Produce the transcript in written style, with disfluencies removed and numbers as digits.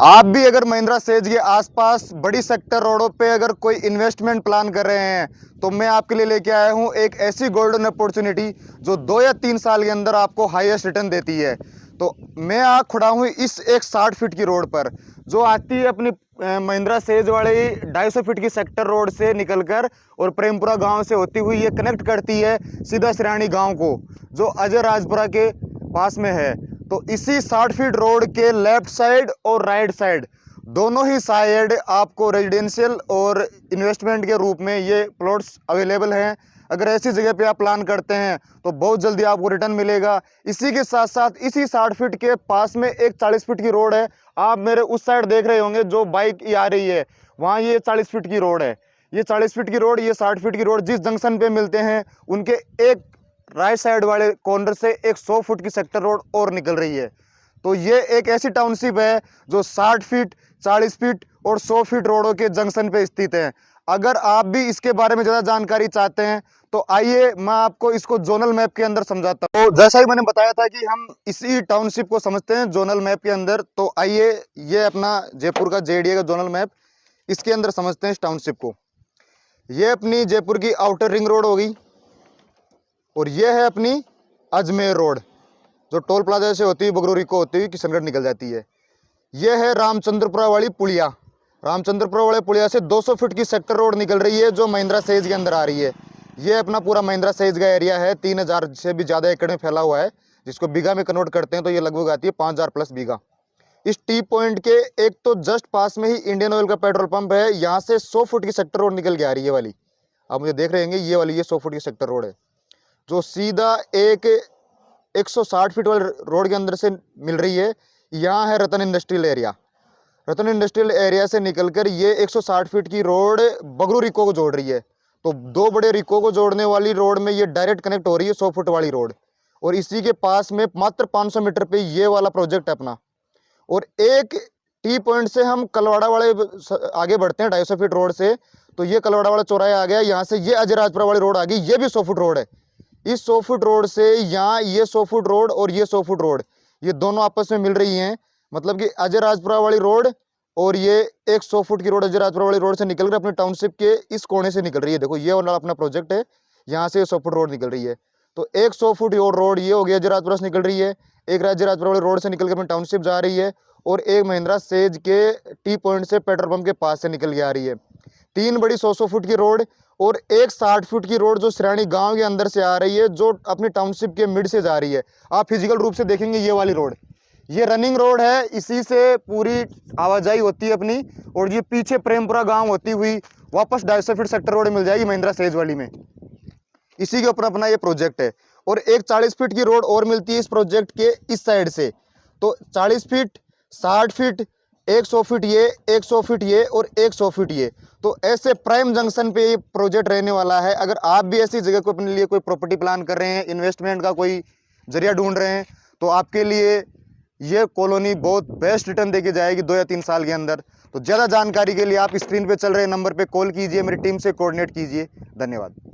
आप भी अगर महिंद्रा सेज के आसपास बड़ी सेक्टर रोडों पे अगर कोई इन्वेस्टमेंट प्लान कर रहे हैं तो मैं आपके लिए लेके आया हूं एक ऐसी गोल्डन अपॉर्चुनिटी जो 2 या 3 साल के अंदर आपको हाईएस्ट रिटर्न देती है। तो मैं आ खड़ा हूं इस एक 60 फीट की रोड पर जो आती है अपनी महिंद्रा सेज वाली 250 फीट की सेक्टर रोड से निकलकर और प्रेमपुरा गांव से होती हुई ये कनेक्ट करती है सीधा सिरानी गांव को जो अजय राजपुरा के पास में है। तो इसी 60 फीट रोड के लेफ्ट साइड और राइट साइड दोनों ही साइड आपको रेजिडेंशियल और इन्वेस्टमेंट के रूप में ये प्लॉट्स अवेलेबल हैं। अगर ऐसी जगह पे आप प्लान करते हैं तो बहुत जल्दी आपको रिटर्न मिलेगा। इसी के साथ साथ इसी 60 फीट के पास में एक 40 फीट की रोड है। आप मेरे उस साइड देख रहे होंगे जो बाइक आ रही है, वहाँ ये 40 फीट की रोड है। ये 40 फीट की रोड, ये 60 फीट की रोड जिस जंक्शन पे मिलते हैं उनके एक राइट साइड वाले कॉर्नर से एक 100 फुट की सेक्टर रोड और निकल रही है। तो ये एक ऐसी टाउनशिप है जो 60 फीट, 40 फीट और 100 फीट रोडों के जंक्शन पे स्थित है। अगर आप भी इसके बारे में ज़्यादा जानकारी चाहते हैं तो आइए मैं आपको इसको जोनल मैप के अंदर समझाता हूँ। तो जैसा ही मैंने बताया था कि हम इसी टाउनशिप को समझते हैं जोनल मैप के अंदर, तो आइए ये अपना जयपुर का JDA का जोनल मैप, इसके अंदर समझते हैं इस टाउनशिप को। ये अपनी जयपुर की आउटर रिंग रोड होगी और ये है अपनी अजमेर रोड जो टोल प्लाजा से होती हुई बगरूरी को होती हुई किशनगढ़ निकल जाती है। ये है रामचंद्रपुरा वाली पुलिया। रामचंद्रपुरा वाले पुलिया से 200 फीट की सेक्टर रोड निकल रही है जो महिंद्रा सेज के अंदर आ रही है। ये अपना पूरा महिंद्रा सेज का एरिया है, 3000 से भी ज़्यादा एकड़ में फैला हुआ है, जिसको बीघा में कन्वर्ट करते हैं तो ये लगभग आती है 5000 प्लस बीघा। इस टी पॉइंट के एक तो जस्ट पास में ही इंडियन ऑयल का पेट्रोल पंप है। यहाँ से 100 फुट की सेक्टर रोड निकल के आ रही है वाली, आप मुझे देख रहे होंगे ये वाली, ये 100 फुट की सेक्टर रोड है जो सीधा एक 160 फीट वाले रोड के अंदर से मिल रही है। यहाँ है रतन इंडस्ट्रियल एरिया। रतन इंडस्ट्रियल एरिया से निकलकर ये 160 फीट की रोड बगरू रिको को जोड़ रही है। तो दो बड़े रिको को जोड़ने वाली रोड में ये डायरेक्ट कनेक्ट हो रही है 100 फुट वाली रोड। और इसी के पास में मात्र 500 मीटर पे ये वाला प्रोजेक्ट है अपना। और एक टी पॉइंट से हम कलवाड़ा वाले आगे बढ़ते हैं 250 फीट रोड से, तो ये कलवाड़ा वाला चौराहा आ गया। यहाँ से ये अजय राजपुरा वाली रोड आ गई, ये भी 100 फुट रोड है। इस 100 फुट रोड से यहाँ ये 100 फुट रोड और ये 100 फुट रोड, ये दोनों आपस में मिल रही हैं। मतलब कि अजय राजपुरा वाली रोड और ये एक 100 फुट की रोड अजय राजपुरा वाली रोड से निकलकर अपनी टाउनशिप के इस कोने से निकल रही है। देखो ये वाला अपना प्रोजेक्ट है, यहाँ से 100 फुट रोड निकल रही है। तो एक 100 फुट और रोड ये हो गया अजय राजपुरा से निकल रही है, एक अजय राजपुरा वाली रोड से निकलकर अपनी टाउनशिप जा रही है, और एक महिंद्रा सेज के टी पॉइंट से पेट्रोल पंप के पास से निकल के आ रही है। 3 बड़ी 100 फुट की रोड और एक 60 फुट की रोड जो सिरानी गांव के अंदर से आ रही है, जो अपनी टाउनशिप के मिड से जा रही है। आप फिजिकल रूप से देखेंगे ये वाली रोड, ये रनिंग रोड है, इसी से पूरी आवाजाही होती है अपनी। और ये पीछे प्रेमपुरा गांव होती हुई वापस 250 फीट सेक्टर रोड मिल जाएगी महिंद्रा सेज वाली में। इसी के ऊपर अपना ये प्रोजेक्ट है। और एक 40 फीट की रोड और मिलती है इस प्रोजेक्ट के इस साइड से। तो 40 फीट, 60 फीट, 100 फीट ये, 100 फीट ये और 100 फीट ये। तो ऐसे प्राइम जंक्शन पे ये प्रोजेक्ट रहने वाला है। अगर आप भी ऐसी जगह को अपने लिए कोई प्रॉपर्टी प्लान कर रहे हैं, इन्वेस्टमेंट का कोई जरिया ढूंढ रहे हैं, तो आपके लिए ये कॉलोनी बहुत बेस्ट रिटर्न देके जाएगी 2 या 3 साल के अंदर। तो ज़्यादा जानकारी के लिए आप स्क्रीन पे चल रहे नंबर पे कॉल कीजिए, मेरी टीम से कोऑर्डिनेट कीजिए। धन्यवाद।